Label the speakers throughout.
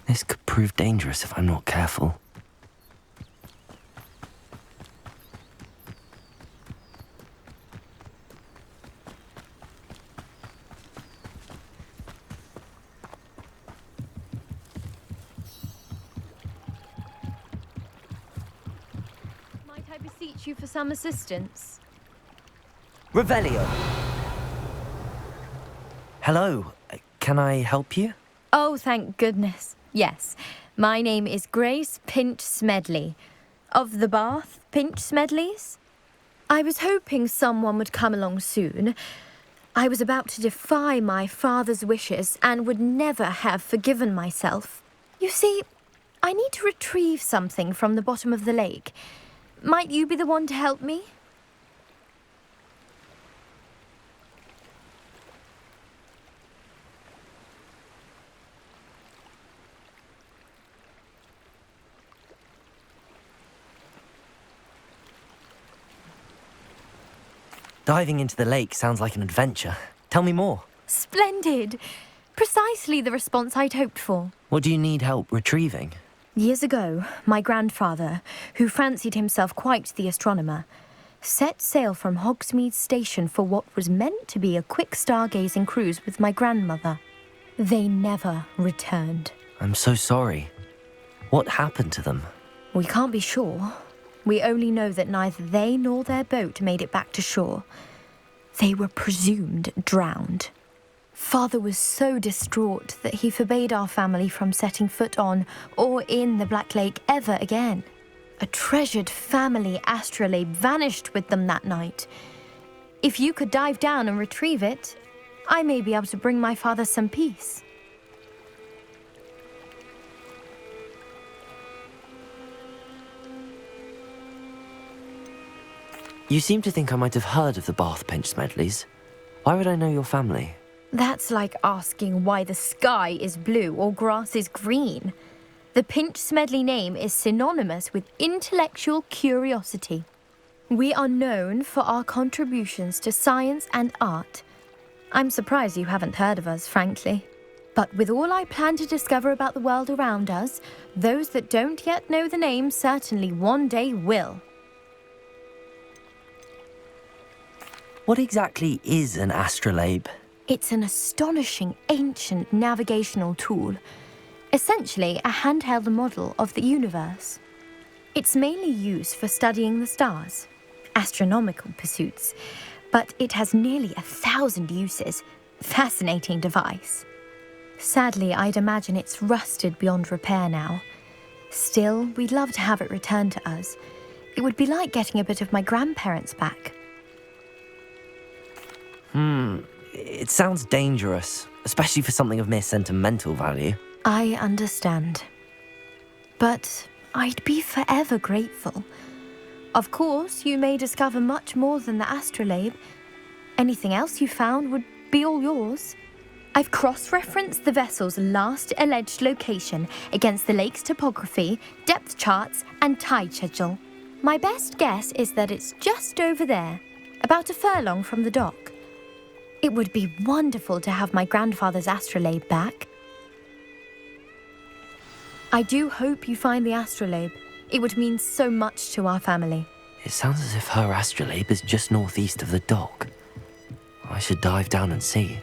Speaker 1: This could prove dangerous if I'm not careful.
Speaker 2: Might I beseech you for some assistance?
Speaker 1: Revelio! Hello, can I help you?
Speaker 2: Oh, thank goodness. Yes, my name is Grace Pinch Smedley, of the Bath Pinch Smedleys. I was hoping someone would come along soon. I was about to defy my father's wishes and would never have forgiven myself. You see, I need to retrieve something from the bottom of the lake. Might you be the one to help me?
Speaker 1: Diving into the lake sounds like an adventure. Tell me more.
Speaker 2: Splendid! Precisely the response I'd hoped for.
Speaker 1: What do you need help retrieving?
Speaker 2: Years ago, my grandfather, who fancied himself quite the astronomer, set sail from Hogsmeade Station for what was meant to be a quick stargazing cruise with my grandmother. They never returned.
Speaker 1: I'm so sorry. What happened to them?
Speaker 2: We can't be sure. We only know that neither they nor their boat made it back to shore. They were presumed drowned. Father was so distraught that he forbade our family from setting foot on or in the Black Lake ever again. A treasured family astrolabe vanished with them that night. If you could dive down and retrieve it, I may be able to bring my father some peace.
Speaker 1: You seem to think I might have heard of the Bath Pinch Smedleys. Why would I know your family?
Speaker 2: That's like asking why the sky is blue or grass is green. The Pinch Smedley name is synonymous with intellectual curiosity. We are known for our contributions to science and art. I'm surprised you haven't heard of us, frankly. But with all I plan to discover about the world around us, those that don't yet know the name certainly one day will.
Speaker 1: What exactly is an astrolabe?
Speaker 2: It's an astonishing ancient navigational tool, essentially a handheld model of the universe. It's mainly used for studying the stars, astronomical pursuits, but it has nearly 1,000 uses. Fascinating device. Sadly, I'd imagine it's rusted beyond repair now. Still, we'd love to have it returned to us. It would be like getting a bit of my grandparents back.
Speaker 1: It sounds dangerous, especially for something of mere sentimental value.
Speaker 2: I understand. But I'd be forever grateful. Of course, you may discover much more than the astrolabe. Anything else you found would be all yours. I've cross-referenced the vessel's last alleged location against the lake's topography, depth charts, and tide schedule. My best guess is that it's just over there, about a furlong from the dock. It would be wonderful to have my grandfather's astrolabe back. I do hope you find the astrolabe. It would mean so much to our family.
Speaker 1: It sounds as if her astrolabe is just northeast of the dock. I should dive down and see.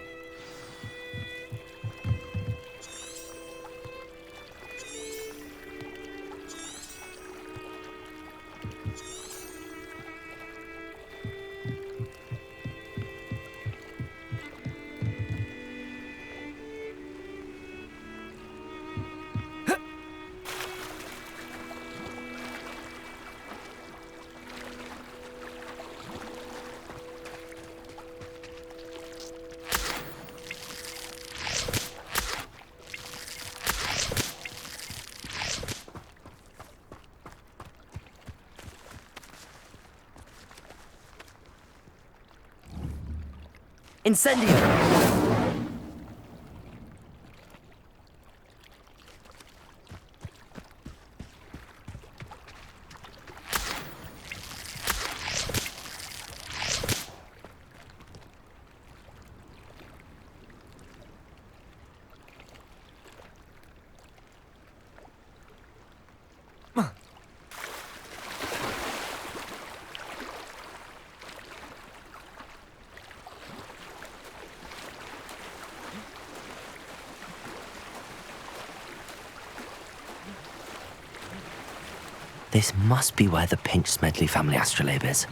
Speaker 1: Incendio! This must be where the Pinch Smedley family astrolabe is.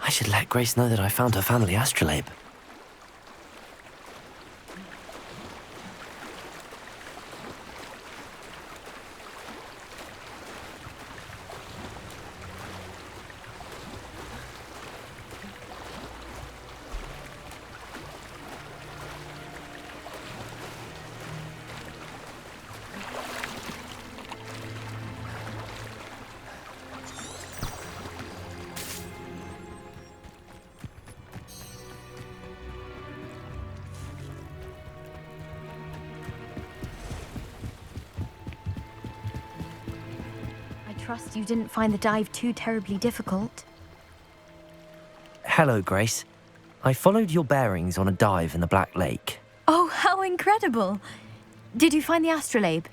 Speaker 1: I should let Grace know that I found her family astrolabe.
Speaker 2: I trust you didn't find the dive too terribly difficult.
Speaker 1: Hello, Grace. I followed your bearings on a dive in the Black Lake.
Speaker 2: Oh, how incredible! Did you find the astrolabe?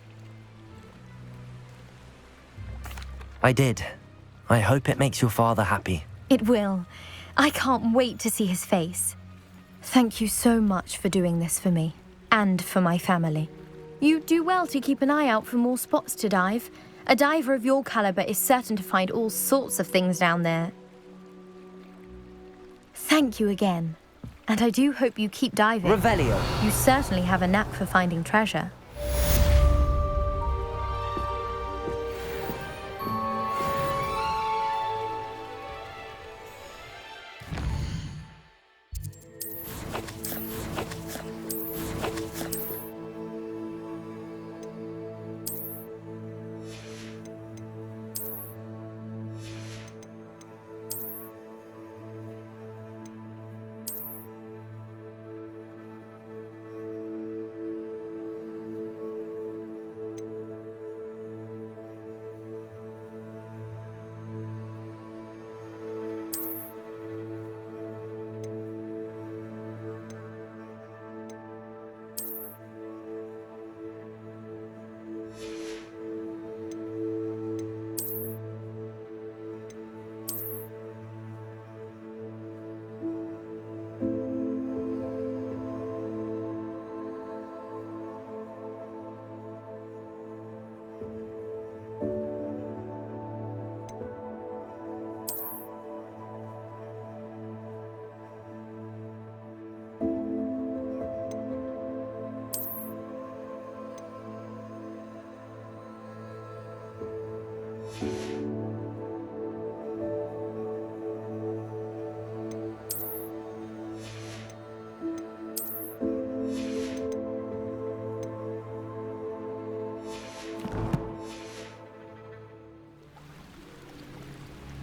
Speaker 1: I did. I hope it makes your father happy.
Speaker 2: It will. I can't wait to see his face. Thank you so much for doing this for me, and for my family. You do well to keep an eye out for more spots to dive. A diver of your caliber is certain to find all sorts of things down there. Thank you again. And I do hope you keep diving.
Speaker 1: Revelio.
Speaker 2: You certainly have a knack for finding treasure.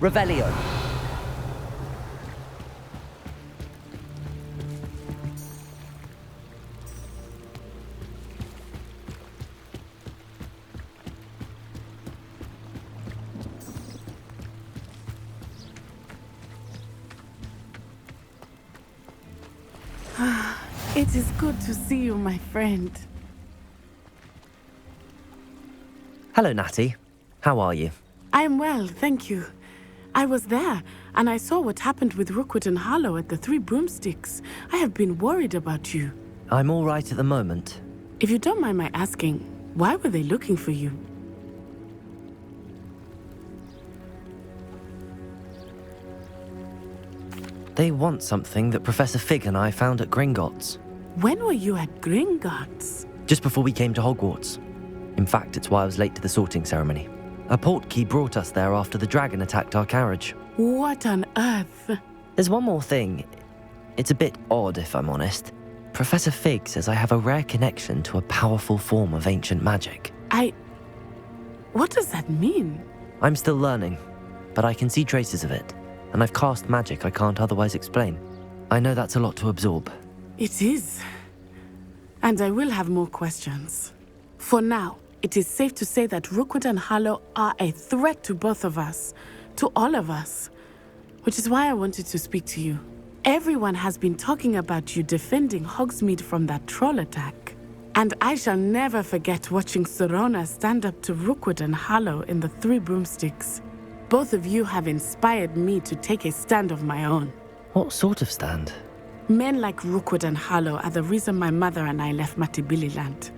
Speaker 1: Revelio.
Speaker 3: It is good to see you, my friend.
Speaker 1: Hello, Natty. How are you?
Speaker 3: I am well, thank you. I was there, and I saw what happened with Rookwood and Harlow at the Three Broomsticks. I have been worried about you.
Speaker 1: I'm all right at the moment.
Speaker 3: If you don't mind my asking, why were they looking for you?
Speaker 1: They want something that Professor Fig and I found at Gringotts.
Speaker 3: When were you at Gringotts?
Speaker 1: Just before we came to Hogwarts. In fact, it's why I was late to the sorting ceremony. A portkey brought us there after the dragon attacked our carriage.
Speaker 3: What on earth?
Speaker 1: There's one more thing. It's a bit odd, if I'm honest. Professor Fig says I have a rare connection to a powerful form of ancient magic.
Speaker 3: What does that mean?
Speaker 1: I'm still learning, but I can see traces of it, and I've cast magic I can't otherwise explain. I know that's a lot to absorb.
Speaker 3: It is. And I will have more questions. For now, it is safe to say that Rookwood and Harlow are a threat to both of us, to all of us, which is why I wanted to speak to you. Everyone has been talking about you defending Hogsmeade from that troll attack. And I shall never forget watching Serona stand up to Rookwood and Harlow in the Three Broomsticks. Both of you have inspired me to take a stand of my own.
Speaker 1: What sort of stand?
Speaker 3: Men like Rookwood and Harlow are the reason my mother and I left Matibililand.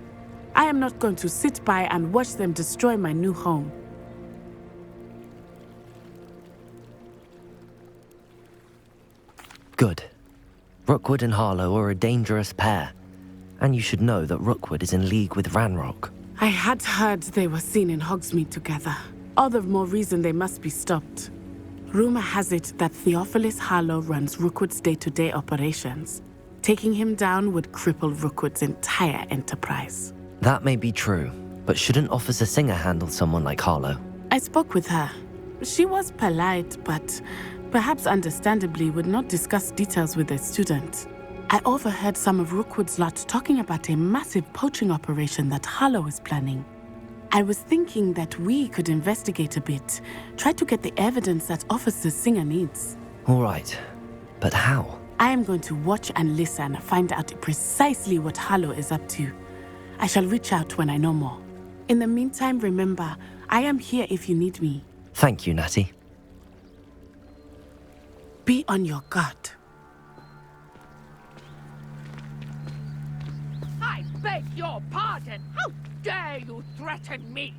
Speaker 3: I am not going to sit by and watch them destroy my new home.
Speaker 1: Good. Rookwood and Harlow are a dangerous pair, and you should know that Rookwood is in league with Ranrock.
Speaker 3: I had heard they were seen in Hogsmeade together. All the more reason they must be stopped. Rumor has it that Theophilus Harlow runs Rookwood's day-to-day operations. Taking him down would cripple Rookwood's entire enterprise.
Speaker 1: That may be true, but shouldn't Officer Singer handle someone like Harlow?
Speaker 3: I spoke with her. She was polite, but perhaps understandably would not discuss details with a student. I overheard some of Rookwood's lot talking about a massive poaching operation that Harlow is planning. I was thinking that we could investigate a bit, try to get the evidence that Officer Singer needs.
Speaker 1: All right, but how?
Speaker 3: I am going to watch and listen, find out precisely what Harlow is up to. I shall reach out when I know more. In the meantime, remember, I am here if you need me.
Speaker 1: Thank you, Natty.
Speaker 3: Be on your guard.
Speaker 4: I beg your pardon! How dare you threaten me?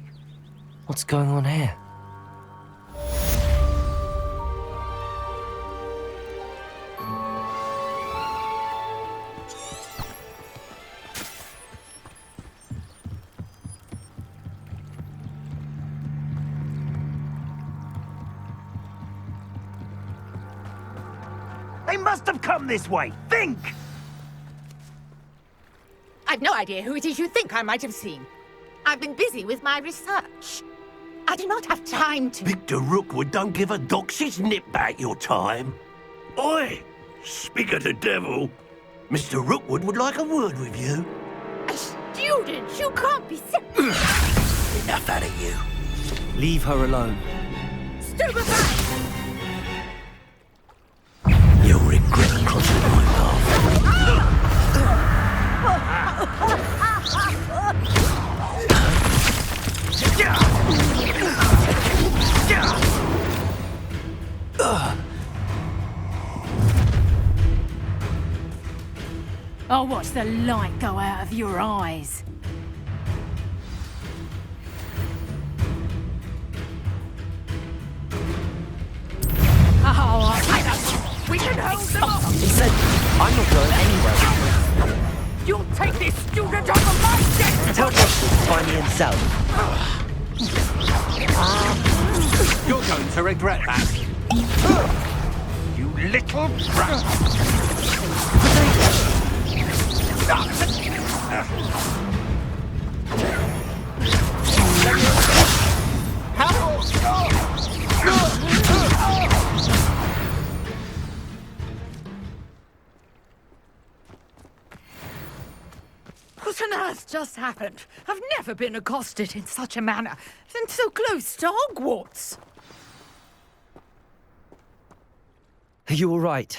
Speaker 1: What's going on here?
Speaker 5: They must have come this way. Think!
Speaker 4: I've no idea who it is you think I might have seen. I've been busy with my research. I do not have time to...
Speaker 5: Victor Rookwood don't give a doxy's nip back your time. Oi! Speak of the devil. Mr. Rookwood would like a word with you.
Speaker 4: A student? You can't be
Speaker 5: Enough out of you.
Speaker 1: Leave her alone.
Speaker 4: Stupefy!
Speaker 5: You'll regret crossing my path.
Speaker 4: I'll watch the light go out of your eyes. Oh, I don't... We can hold them off!
Speaker 1: He said, I'm not going anywhere.
Speaker 4: You'll take this student off of my desk!
Speaker 1: Tell Russell to find me himself.
Speaker 6: You're going to regret that. You little brat.
Speaker 4: What on earth just happened? I've never been accosted in such a manner, and so close to Hogwarts.
Speaker 1: Are you all right?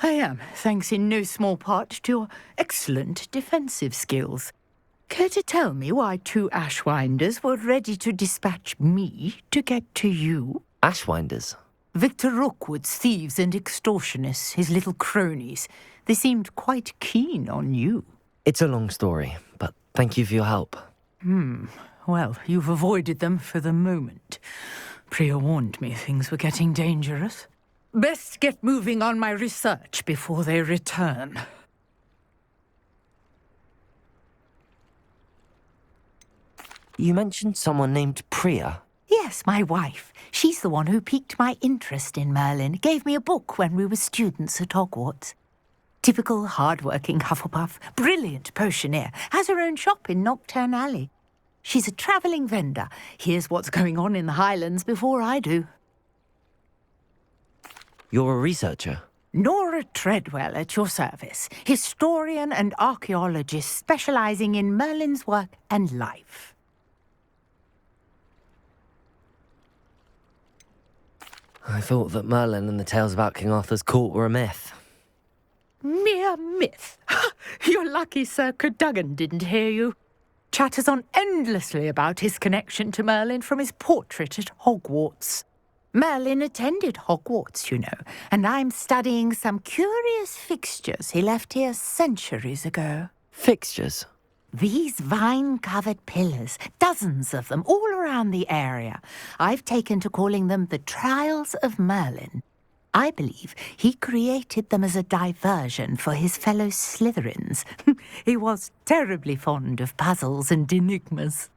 Speaker 4: I am, thanks in no small part to your excellent defensive skills. Care to tell me why 2 Ashwinders were ready to dispatch me to get to you?
Speaker 1: Ashwinders?
Speaker 4: Victor Rookwood's thieves and extortionists, his little cronies. They seemed quite keen on you.
Speaker 1: It's a long story, but thank you for your help.
Speaker 4: Well, you've avoided them for the moment. Priya warned me things were getting dangerous. Best get moving on my research before they return.
Speaker 1: You mentioned someone named Priya.
Speaker 4: Yes, my wife. She's the one who piqued my interest in Merlin. Gave me a book when we were students at Hogwarts. Typical hard-working Hufflepuff, brilliant potioneer, has her own shop in Knockturn Alley. She's a travelling vendor. Hears what's going on in the Highlands before I do.
Speaker 1: You're a researcher?
Speaker 4: Nora Treadwell at your service, historian and archaeologist specialising in Merlin's work and life.
Speaker 1: I thought that Merlin and the tales about King Arthur's court were a myth.
Speaker 4: Mere myth. You're lucky Sir Cadogan didn't hear you. Chatters on endlessly about his connection to Merlin from his portrait at Hogwarts. Merlin attended Hogwarts, you know, and I'm studying some curious fixtures he left here centuries ago.
Speaker 1: Fixtures?
Speaker 4: These vine-covered pillars, dozens of them, all around the area. I've taken to calling them the Trials of Merlin. I believe he created them as a diversion for his fellow Slytherins. He was terribly fond of puzzles and enigmas.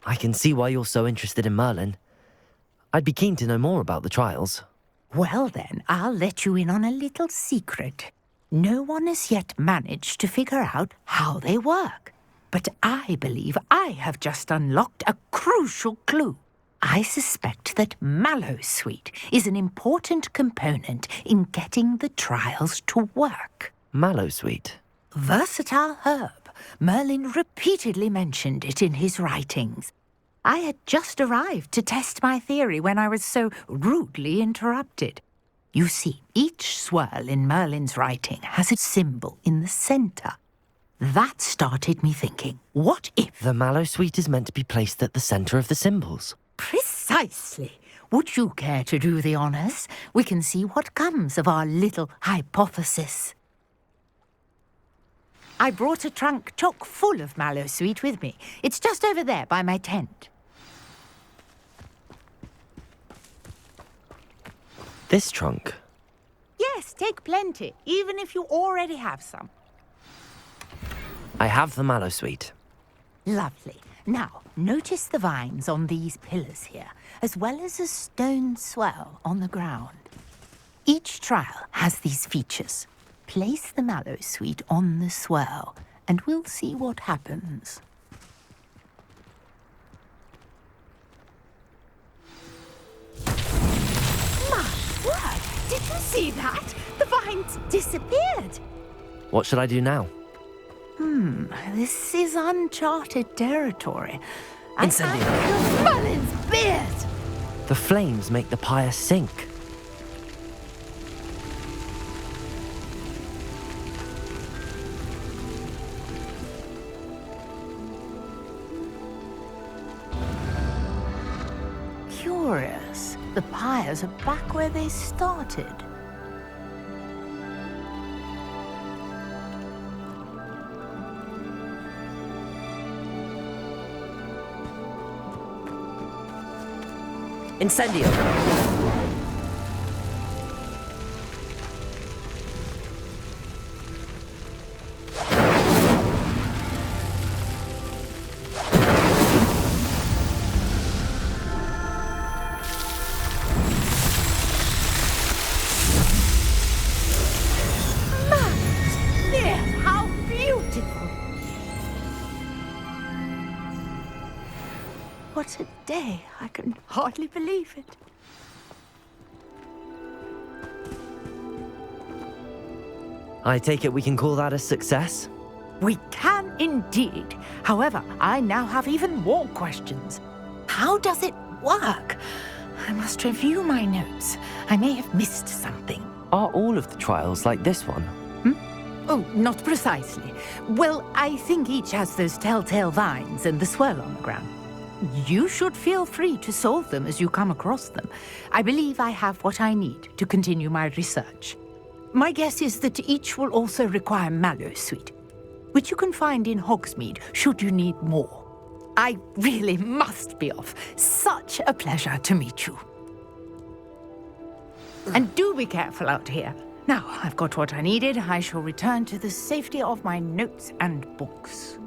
Speaker 1: I can see why you're so interested in Merlin. I'd be keen to know more about the trials.
Speaker 4: Well then, I'll let you in on a little secret. No one has yet managed to figure out how they work. But I believe I have just unlocked a crucial clue. I suspect that Mallowsweet is an important component in getting the trials to work.
Speaker 1: Mallowsweet?
Speaker 4: Versatile herb. Merlin repeatedly mentioned it in his writings. I had just arrived to test my theory when I was so rudely interrupted. You see, each swirl in Merlin's writing has a symbol in the centre. That started me thinking, what if...
Speaker 1: The Mallowsweet is meant to be placed at the centre of the symbols.
Speaker 4: Precisely. Would you care to do the honours? We can see what comes of our little hypothesis. I brought a trunk chock full of Mallowsweet with me. It's just over there by my tent.
Speaker 1: This trunk?
Speaker 4: Yes, take plenty, even if you already have some.
Speaker 1: I have the Mallowsweet.
Speaker 4: Lovely. Now, notice the vines on these pillars here, as well as a stone swell on the ground. Each trial has these features. Place the Mallowsweet on the swirl, and we'll see what happens. My word! Did you see that? The vines disappeared.
Speaker 1: What should I do now?
Speaker 4: This is uncharted territory.
Speaker 1: Incendio.
Speaker 4: Merlin's beard!
Speaker 1: The flames make the pyre sink.
Speaker 4: Curious. The pyres are back where they started.
Speaker 1: Incendio!
Speaker 4: How beautiful! What a day. I can hardly believe it.
Speaker 1: I take it we can call that a success?
Speaker 4: We can indeed. However, I now have even more questions. How does it work? I must review my notes. I may have missed something.
Speaker 1: Are all of the trials like this one?
Speaker 4: Oh, not precisely. Well, I think each has those telltale vines and the swirl on the ground. You should feel free to solve them as you come across them. I believe I have what I need to continue my research. My guess is that each will also require mallow sweet, which you can find in Hogsmeade should you need more. I really must be off. Such a pleasure to meet you. And do be careful out here. Now, I've got what I needed. I shall return to the safety of my notes and books.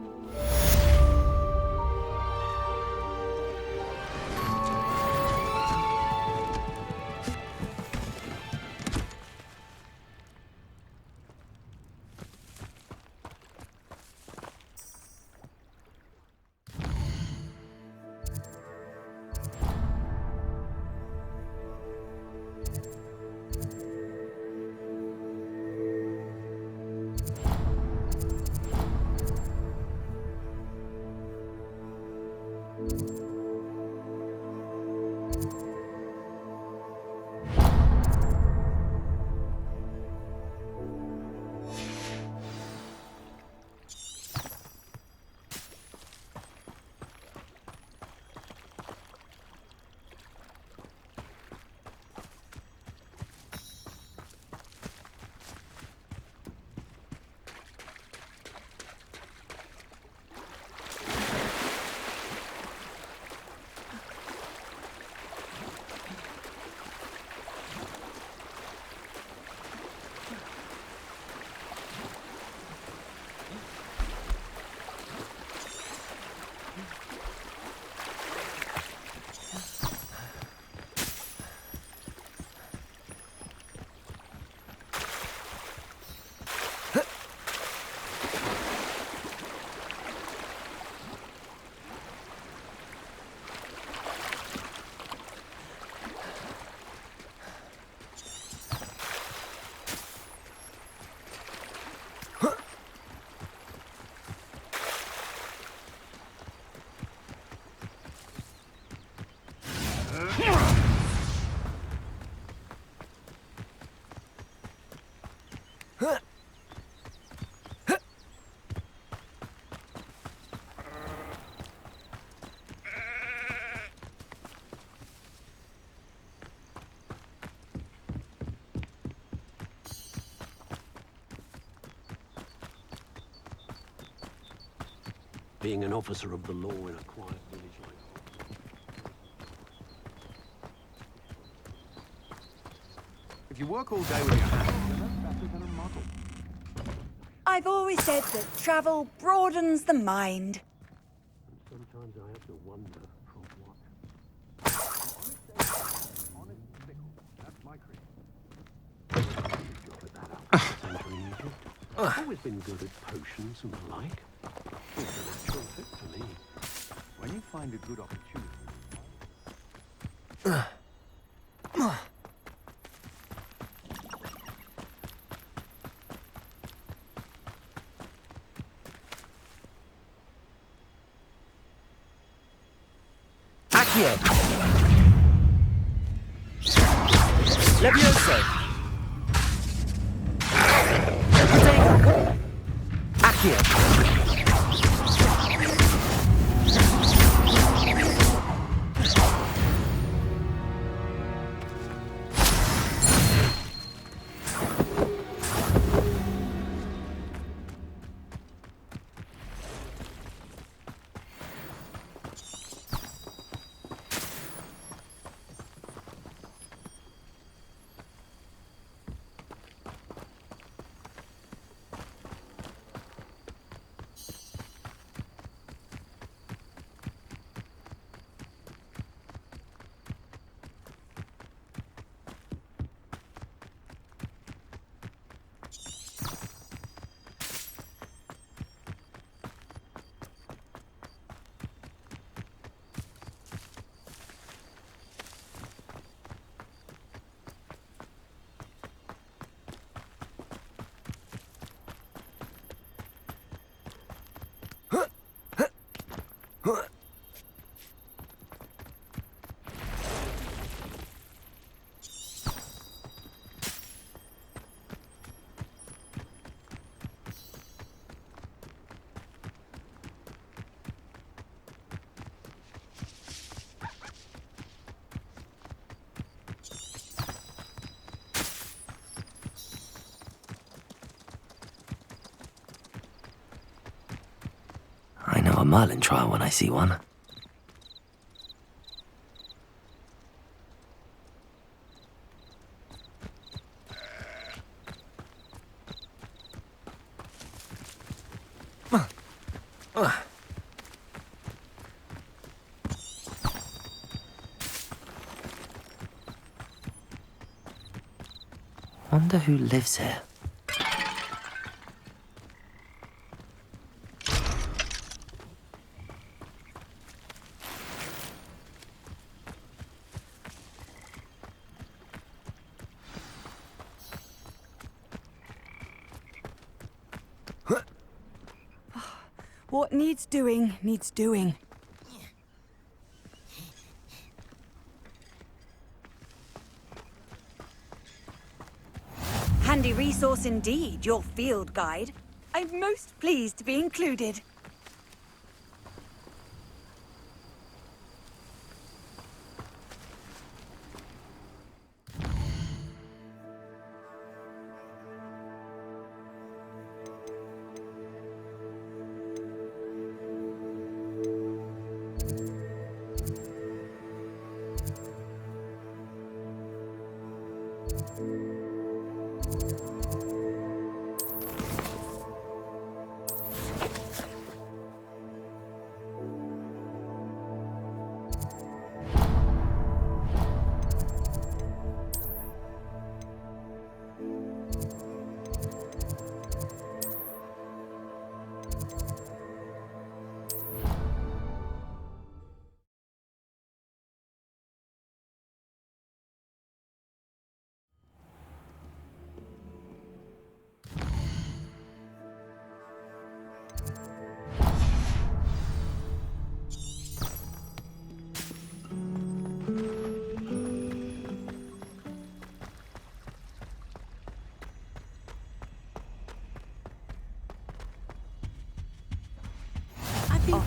Speaker 5: Being an officer of the law in a quiet village like...
Speaker 6: If you work all day with your hands, you're no better than a model.
Speaker 7: I've always said that travel broadens the mind.
Speaker 5: Sometimes I have to wonder from what...
Speaker 6: Honest pickle. That's my creed.
Speaker 5: Jotted that up. Century Egypt. I've always been good at potions and the like. It's a natural fit for me.
Speaker 6: When you find a good opportunity...
Speaker 1: Accio! Levioso! Accio! a Merlin trial when I see one. Wonder who lives here.
Speaker 7: What needs doing, needs doing. Handy resource indeed, your field guide. I'm most pleased to be included.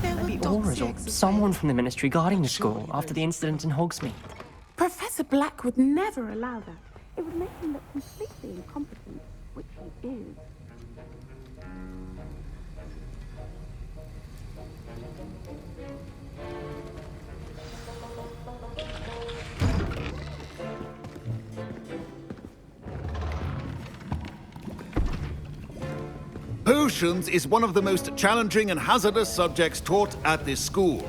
Speaker 8: Maybe Aura's or someone from the Ministry guarding the school after the incident in Hogsmeade.
Speaker 3: Professor Black would never allow that. It would make him look completely incompetent, which he is.
Speaker 6: Potions is one of the most challenging and hazardous subjects taught at this school.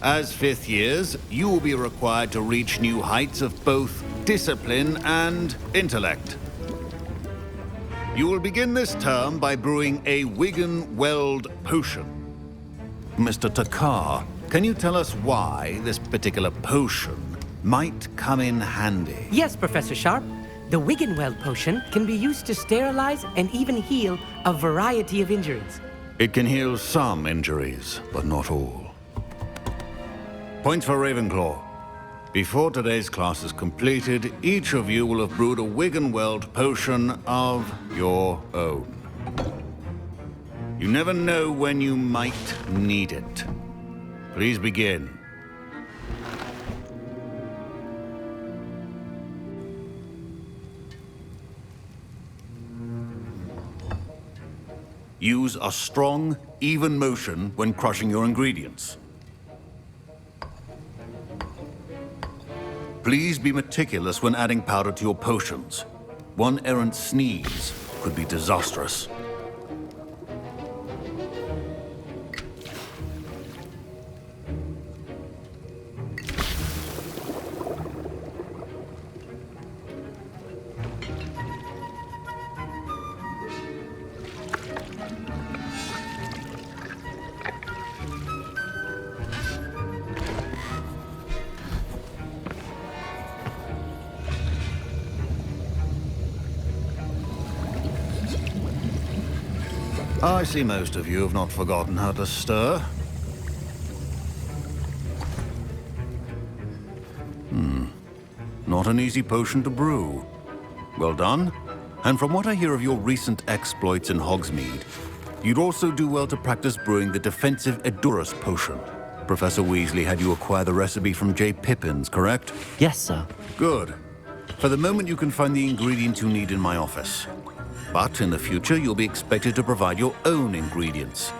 Speaker 6: As fifth years, you will be required to reach new heights of both discipline and intellect. You will begin this term by brewing a Wigan-Weld potion. Mr. Takar, can you tell us why this particular potion might come in handy?
Speaker 8: Yes, Professor Sharp. The Wiggenweld potion can be used to sterilize and even heal a variety of injuries.
Speaker 6: It can heal some injuries, but not all. Points for Ravenclaw. Before today's class is completed, each of you will have brewed a Wiggenweld potion of your own. You never know when you might need it. Please begin. Use a strong, even motion when crushing your ingredients. Please be meticulous when adding powder to your potions. One errant sneeze could be disastrous. I see most of you have not forgotten how to stir. Not an easy potion to brew. Well done. And from what I hear of your recent exploits in Hogsmeade, you'd also do well to practice brewing the defensive Edurus potion. Professor Weasley had you acquire the recipe from J. Pippins, correct?
Speaker 1: Yes, sir.
Speaker 6: Good. For the moment, you can find the ingredients you need in my office. But in the future, you'll be expected to provide your own ingredients.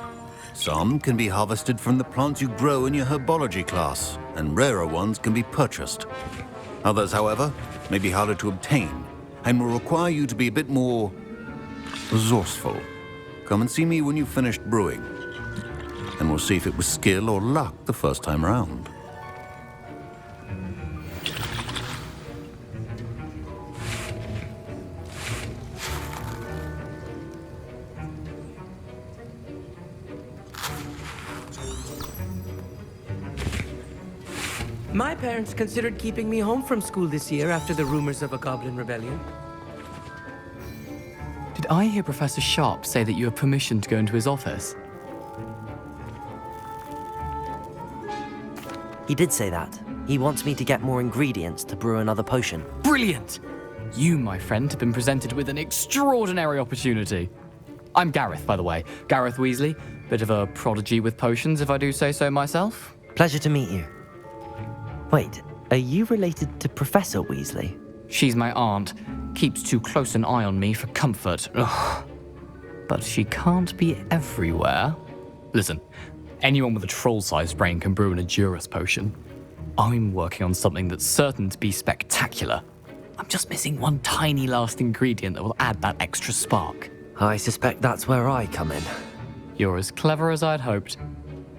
Speaker 6: Some can be harvested from the plants you grow in your herbology class, and rarer ones can be purchased. Others, however, may be harder to obtain, and will require you to be a bit more resourceful. Come and see me when you've finished brewing, and we'll see if it was skill or luck the first time round.
Speaker 8: My parents considered keeping me home from school this year after the rumors of a goblin rebellion.
Speaker 9: Did I hear Professor Sharp say that you have permission to go into his office?
Speaker 1: He did say that. He wants me to get more ingredients to brew another potion.
Speaker 9: Brilliant! You, my friend, have been presented with an extraordinary opportunity. I'm Gareth, by the way. Gareth Weasley. Bit of a prodigy with potions, if I do say so myself.
Speaker 1: Pleasure to meet you. Wait, are you related to Professor Weasley?
Speaker 9: She's my aunt. Keeps too close an eye on me for comfort. Ugh. But she can't be everywhere. Listen, anyone with a troll-sized brain can brew an Adurus potion. I'm working on something that's certain to be spectacular. I'm just missing one tiny last ingredient that will add that extra spark.
Speaker 1: I suspect that's where I come in.
Speaker 9: You're as clever as I'd hoped.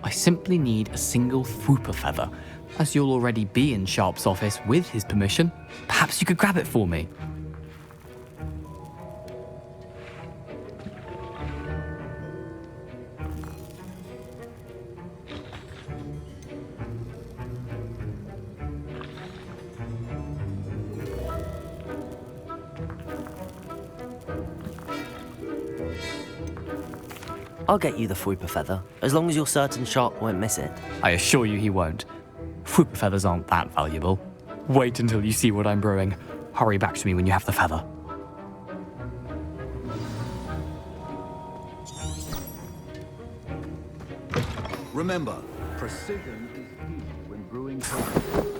Speaker 9: I simply need a single Fwooper feather. As you'll already be in Sharp's office with his permission, perhaps you could grab it for me.
Speaker 1: I'll get you the Fwooper feather, as long as you're certain Sharp won't miss it.
Speaker 9: I assure you he won't. Fwooper feathers aren't that valuable. Wait until you see what I'm brewing. Hurry back to me when you have the feather.
Speaker 6: Remember, precision is key when brewing potions.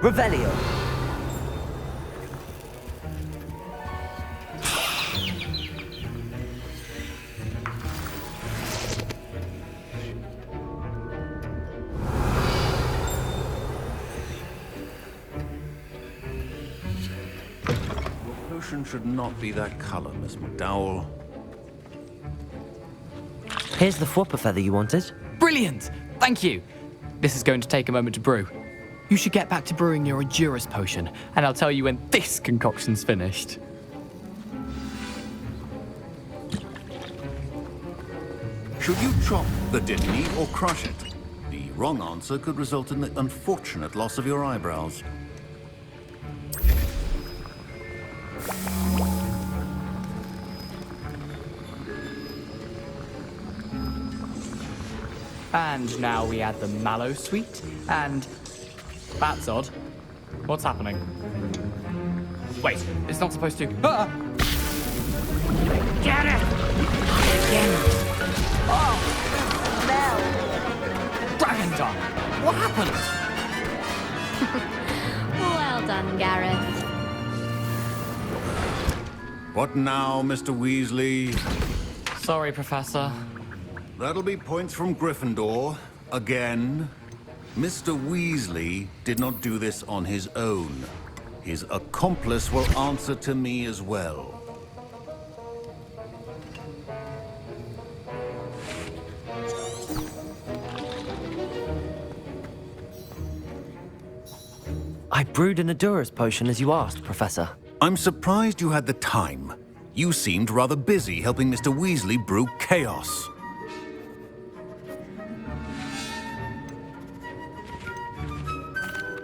Speaker 1: Revelio!
Speaker 6: Your potion should not be that color, Miss McDowell.
Speaker 1: Here's the Fwooper feather you wanted.
Speaker 9: Brilliant! Thank you! This is going to take a moment to brew. You should get back to brewing your Adurus potion, and I'll tell you when this concoction's finished.
Speaker 6: Should you chop the Dittany or crush it? The wrong answer could result in the unfortunate loss of your eyebrows.
Speaker 9: And now we add the mallow sweet, and... That's odd. What's happening? Wait, it's not supposed to... Ah!
Speaker 4: Get it! Again.
Speaker 9: Oh! Dragon Dung! What happened?
Speaker 2: Well done, Gareth.
Speaker 6: What now, Mr. Weasley?
Speaker 9: Sorry, Professor.
Speaker 6: That'll be points from Gryffindor. Again. Mr. Weasley did not do this on his own. His accomplice will answer to me as well.
Speaker 1: I brewed an Adurus potion as you asked, Professor.
Speaker 6: I'm surprised you had the time. You seemed rather busy helping Mr. Weasley brew chaos.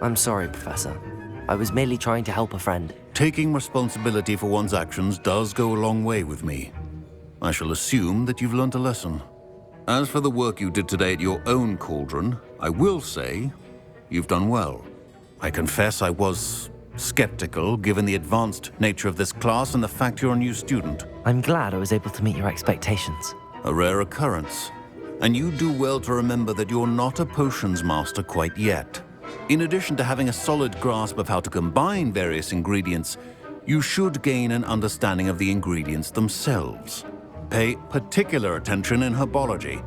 Speaker 1: I'm sorry, Professor. I was merely trying to help a friend.
Speaker 6: Taking responsibility for one's actions does go a long way with me. I shall assume that you've learnt a lesson. As for the work you did today at your own cauldron, I will say you've done well. I confess I was skeptical given the advanced nature of this class and the fact you're a new student.
Speaker 1: I'm glad I was able to meet your expectations.
Speaker 6: A rare occurrence. And you do well to remember that you're not a potions master quite yet. In addition to having a solid grasp of how to combine various ingredients, you should gain an understanding of the ingredients themselves. Pay particular attention in herbology.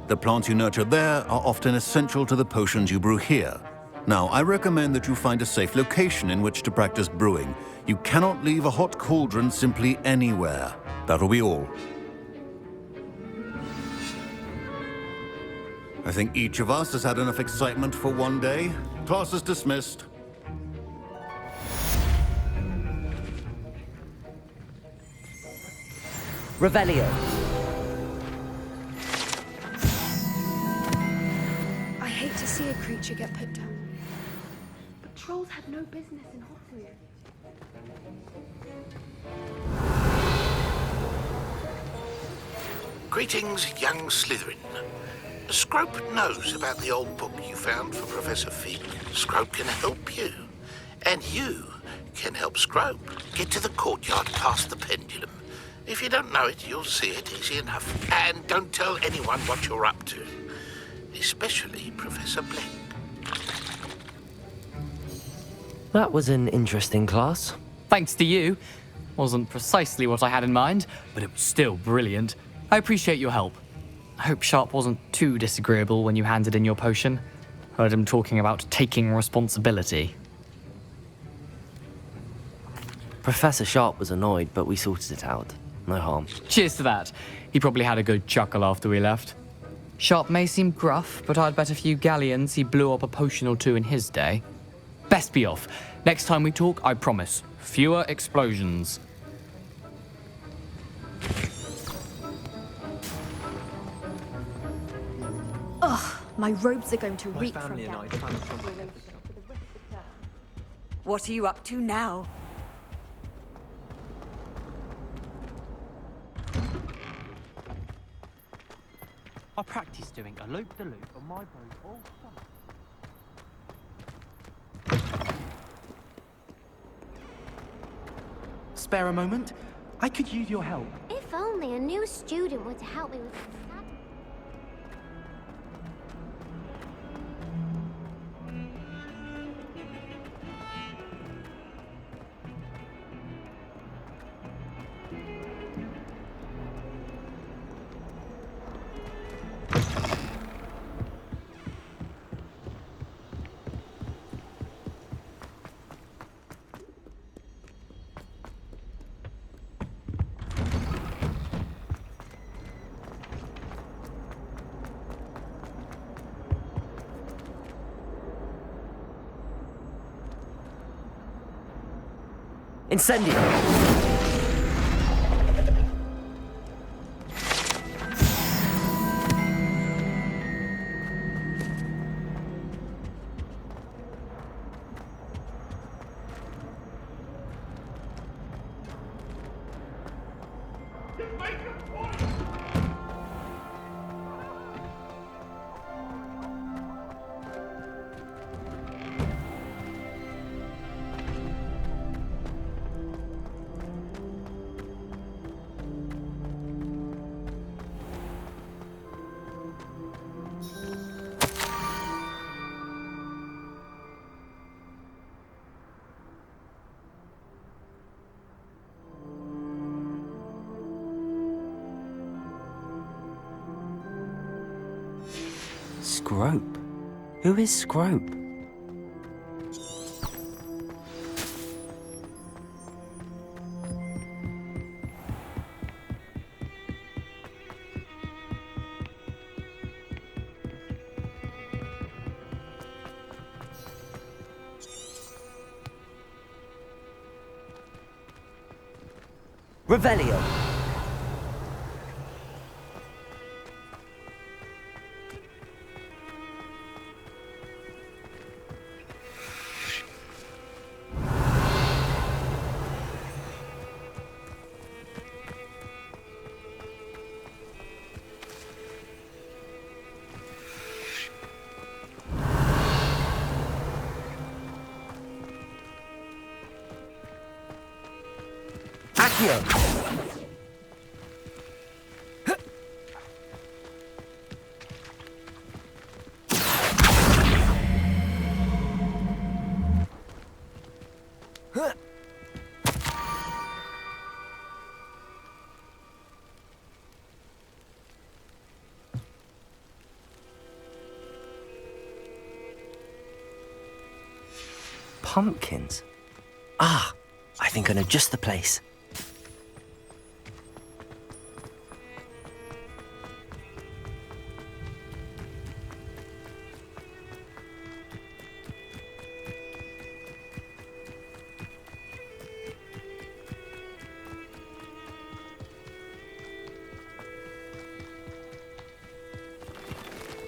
Speaker 6: The plants you nurture there are often essential to the potions you brew here. Now, I recommend that you find a safe location in which to practice brewing. You cannot leave a hot cauldron simply anywhere. That'll be all. I think each of us has had enough excitement for one day. Class is dismissed.
Speaker 1: Revelio.
Speaker 10: I hate to see a creature get put down. But trolls have no business in Hogwarts.
Speaker 11: Greetings, young Slytherin. Scrope knows about the old book you found for Professor Fig. Scrope can help you. And you can help Scrope get to the courtyard past the pendulum. If you don't know it, you'll see it easy enough. And don't tell anyone what you're up to. Especially Professor Blake.
Speaker 1: That was an interesting class.
Speaker 9: Thanks to you. Wasn't precisely what I had in mind, but it was still brilliant. I appreciate your help. I hope Sharp wasn't too disagreeable when you handed in your potion. Heard him talking about taking responsibility.
Speaker 1: Professor Sharp was annoyed, but we sorted it out. No harm.
Speaker 9: Cheers to that. He probably had a good chuckle after we left. Sharp may seem gruff, but I'd bet a few galleons he blew up a potion or two in his day. Best be off. Next time we talk, I promise, fewer explosions.
Speaker 10: Ugh, my robes are going to reek from that.
Speaker 7: What are you up to now?
Speaker 8: I practice doing a loop-de-loop on my boat all summer. Spare a moment? I could use your help.
Speaker 12: If only a new student were to help me with this.
Speaker 1: Incendio! Scrope? Who is Scrope? Revelio! Accio! pumpkins. Ah, I think I know just the place.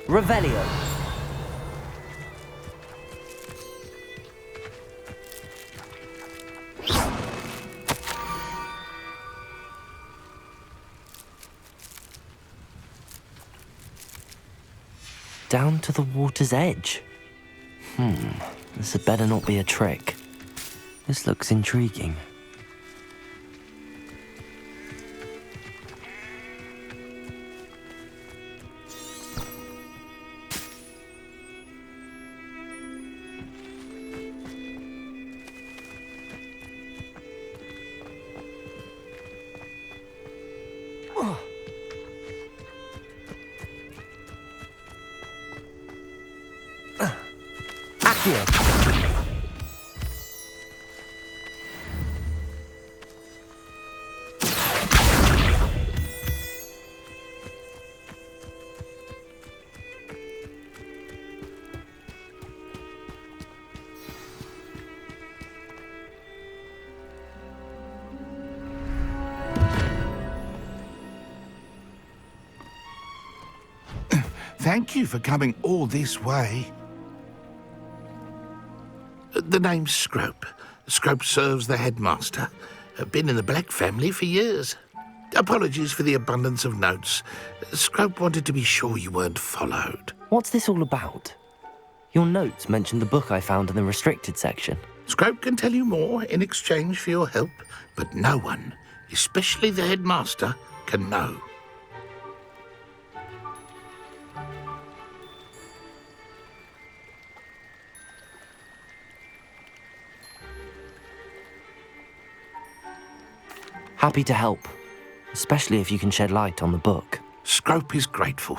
Speaker 1: Revelio. Down to the water's edge. This had better not be a trick. This looks intriguing.
Speaker 11: Thank you for coming all this way. The name's Scrope. Scrope serves the headmaster. Been in the Black family for years. Apologies for the abundance of notes. Scrope wanted to be sure you weren't followed.
Speaker 1: What's this all about? Your notes mentioned the book I found in the restricted section.
Speaker 11: Scrope can tell you more in exchange for your help, but no one, especially the headmaster, can know.
Speaker 1: Happy to help, especially if you can shed light on the book.
Speaker 11: Scrope is grateful.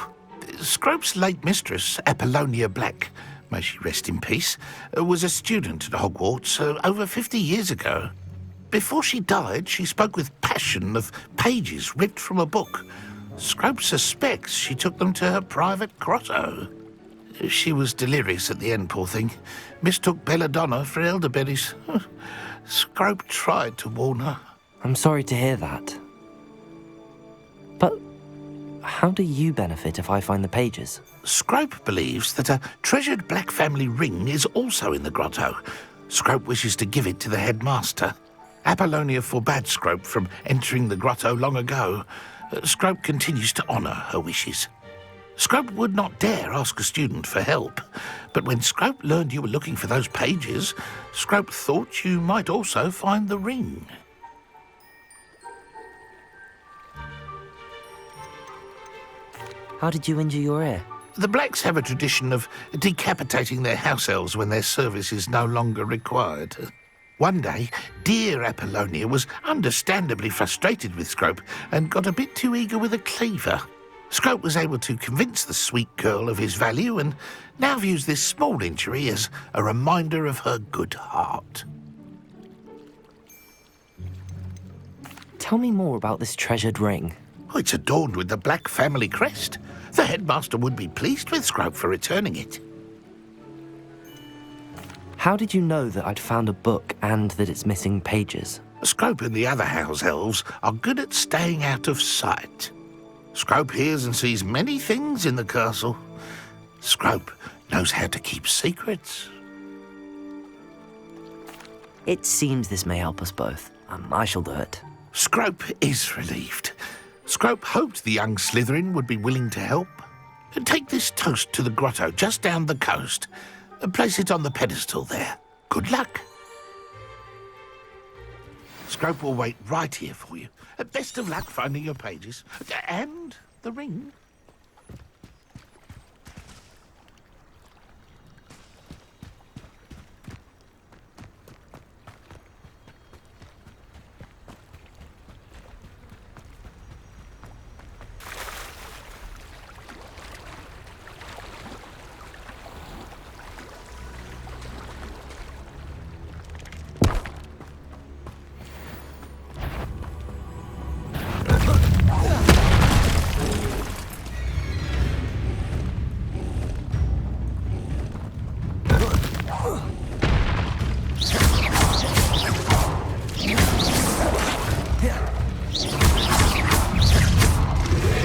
Speaker 11: Scrope's late mistress, Apollonia Black, may she rest in peace, was a student at Hogwarts over 50 years ago. Before she died, she spoke with passion of pages ripped from a book. Scrope suspects she took them to her private grotto. She was delirious at the end, poor thing. Mistook belladonna for elderberries. Scrope tried to warn her.
Speaker 1: I'm sorry to hear that. But how do you benefit if I find the pages?
Speaker 11: Scrope believes that a treasured Black family ring is also in the grotto. Scrope wishes to give it to the headmaster. Apollonia forbade Scrope from entering the grotto long ago. Scrope continues to honour her wishes. Scrope would not dare ask a student for help, but when Scrope learned you were looking for those pages, Scrope thought you might also find the ring.
Speaker 1: How did you injure your ear?
Speaker 11: The Blacks have a tradition of decapitating their house elves when their service is no longer required. One day, dear Apollonia was understandably frustrated with Scrope and got a bit too eager with a cleaver. Scrope was able to convince the sweet girl of his value and now views this small injury as a reminder of her good heart.
Speaker 1: Tell me more about this treasured ring.
Speaker 11: Oh, it's adorned with the Black family crest. The headmaster would be pleased with Scrope for returning it.
Speaker 1: How did you know that I'd found a book and that it's missing pages?
Speaker 11: Scrope and the other house elves are good at staying out of sight. Scrope hears and sees many things in the castle. Scrope knows how to keep secrets.
Speaker 1: It seems this may help us both. I shall do it.
Speaker 11: Scrope is relieved. Scrope hoped the young Slytherin would be willing to help. Take this toast to the grotto just down the coast. Place it on the pedestal there. Good luck. Scrope will wait right here for you. Best of luck finding your pages. And the ring.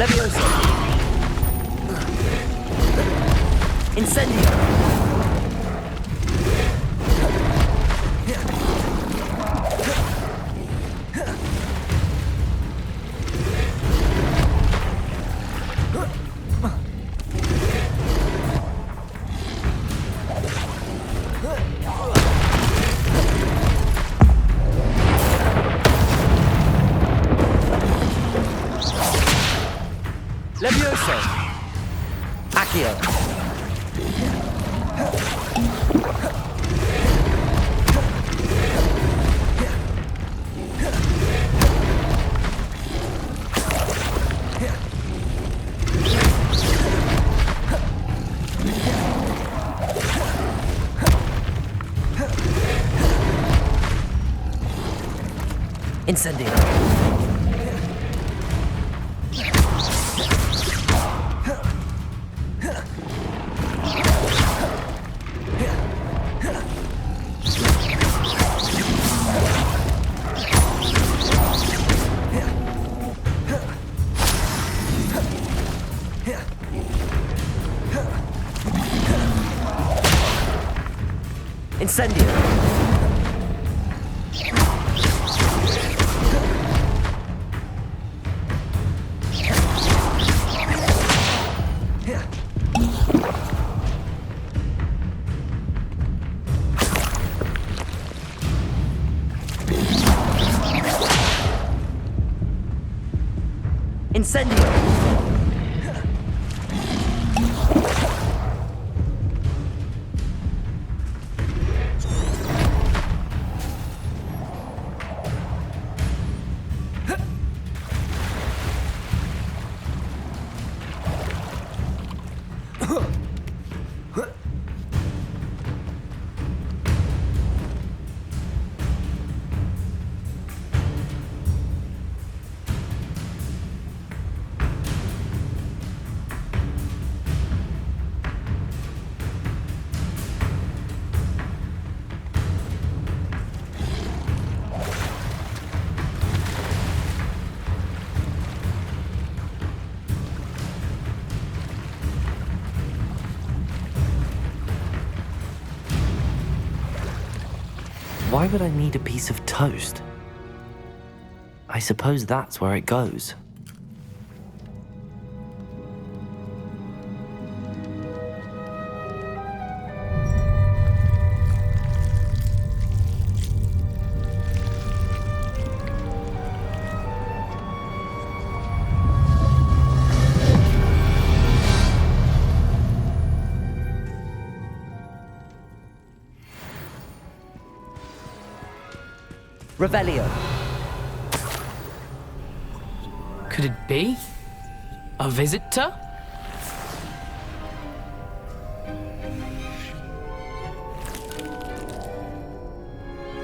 Speaker 1: Levioso! Incendio! Levioso! Accio! Incendio! Incendio! Incendio! Why would I need a piece of toast? I suppose that's where it goes. Revelio.
Speaker 9: Could it be? A visitor?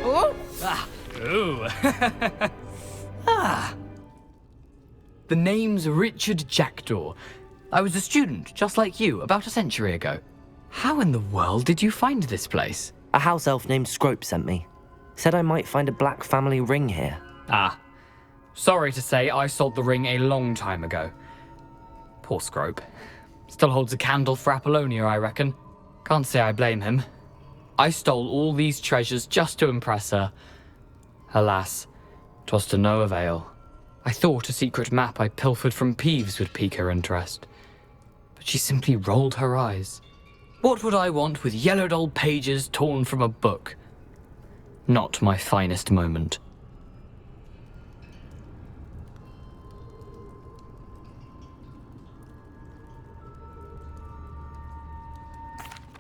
Speaker 9: Oh! Ah! Ooh! Ah! The name's Richard Jackdaw. I was a student, just like you, about a century ago. How in the world did you find this place?
Speaker 1: A house elf named Scrope sent me. Said I might find a black family ring here.
Speaker 9: Ah. Sorry to say, I sold the ring a long time ago. Poor Scrope. Still holds a candle for Apollonia, I reckon. Can't say I blame him. I stole all these treasures just to impress her. Alas, 'twas to no avail. I thought a secret map I pilfered from Peeves would pique her interest. But she simply rolled her eyes. What would I want with yellowed old pages torn from a book? Not my finest moment.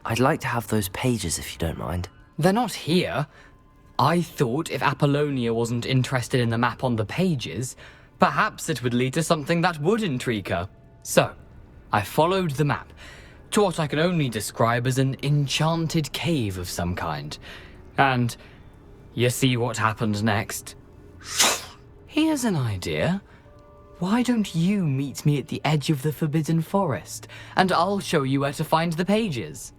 Speaker 1: I'd like to have those pages if you don't mind.
Speaker 9: They're not here. I thought if Apollonia wasn't interested in the map on the pages, perhaps it would lead to something that would intrigue her. So, I followed the map to what I can only describe as an enchanted cave of some kind. And you see what happened next? Here's an idea. Why don't you meet me at the edge of the Forbidden Forest, and I'll show you where to find the pages?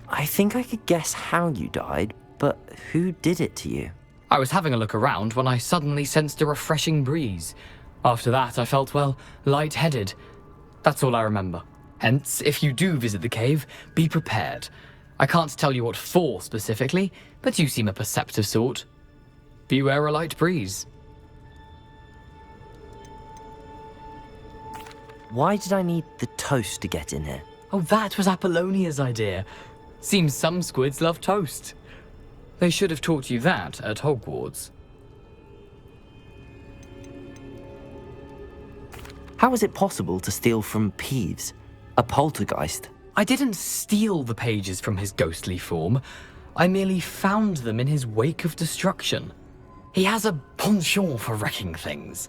Speaker 1: I think I could guess how you died, but who did it to you?
Speaker 9: I was having a look around when I suddenly sensed a refreshing breeze. After that, I felt, well, lightheaded. That's all I remember. Hence, if you do visit the cave, be prepared. I can't tell you what for specifically, but you seem a perceptive sort. Beware a light breeze.
Speaker 1: Why did I need the toast to get in here?
Speaker 9: Oh, that was Apollonia's idea. Seems some squids love toast. They should have taught you that at Hogwarts.
Speaker 1: How is it possible to steal from Peeves, a poltergeist?
Speaker 9: I didn't steal the pages from his ghostly form. I merely found them in his wake of destruction. He has a penchant for wrecking things.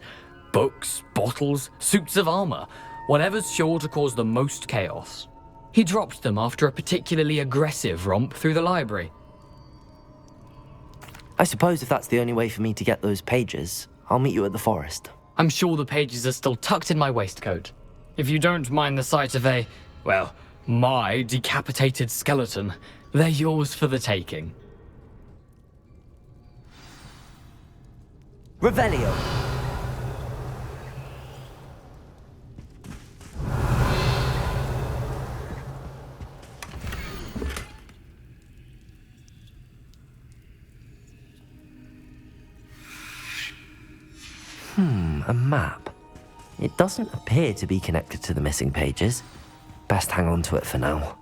Speaker 9: Books, bottles, suits of armor, whatever's sure to cause the most chaos. He dropped them after a particularly aggressive romp through the library.
Speaker 1: I suppose if that's the only way for me to get those pages, I'll meet you at the forest.
Speaker 9: I'm sure the pages are still tucked in my waistcoat. If you don't mind the sight of my decapitated skeleton, they're yours for the taking.
Speaker 1: Revelio! A map. It doesn't appear to be connected to the missing pages. Best hang on to it for now.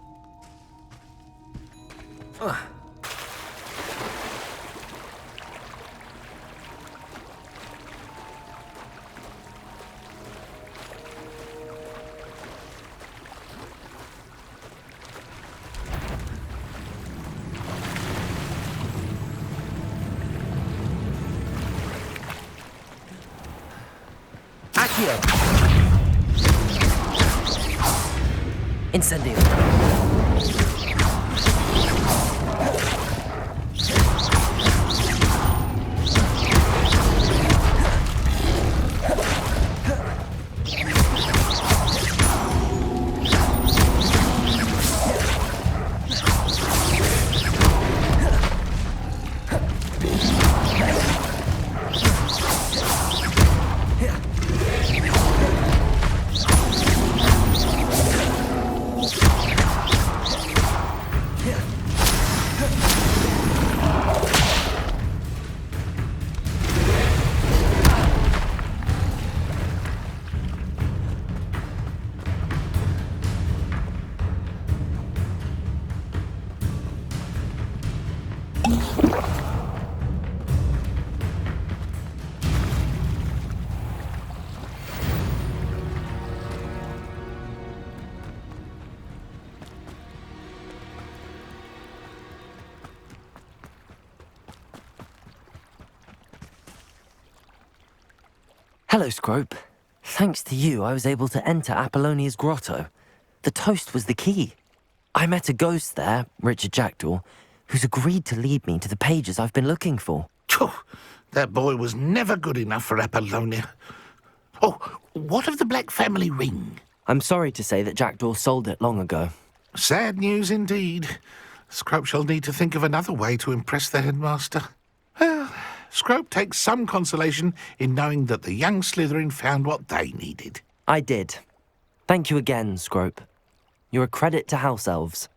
Speaker 1: Incendio. Hello, Scrope. Thanks to you, I was able to enter Apollonia's grotto. The toast was the key. I met a ghost there, Richard Jackdaw, who's agreed to lead me to the pages I've been looking for.
Speaker 11: Phew, that boy was never good enough for Apollonia. Oh, what of the Black family ring?
Speaker 1: I'm sorry to say that Jackdaw sold it long ago.
Speaker 11: Sad news indeed. Scrope shall need to think of another way to impress the headmaster. Well, Scrope takes some consolation in knowing that the young Slytherin found what they needed.
Speaker 1: I did. Thank you again, Scrope. You're a credit to House Elves.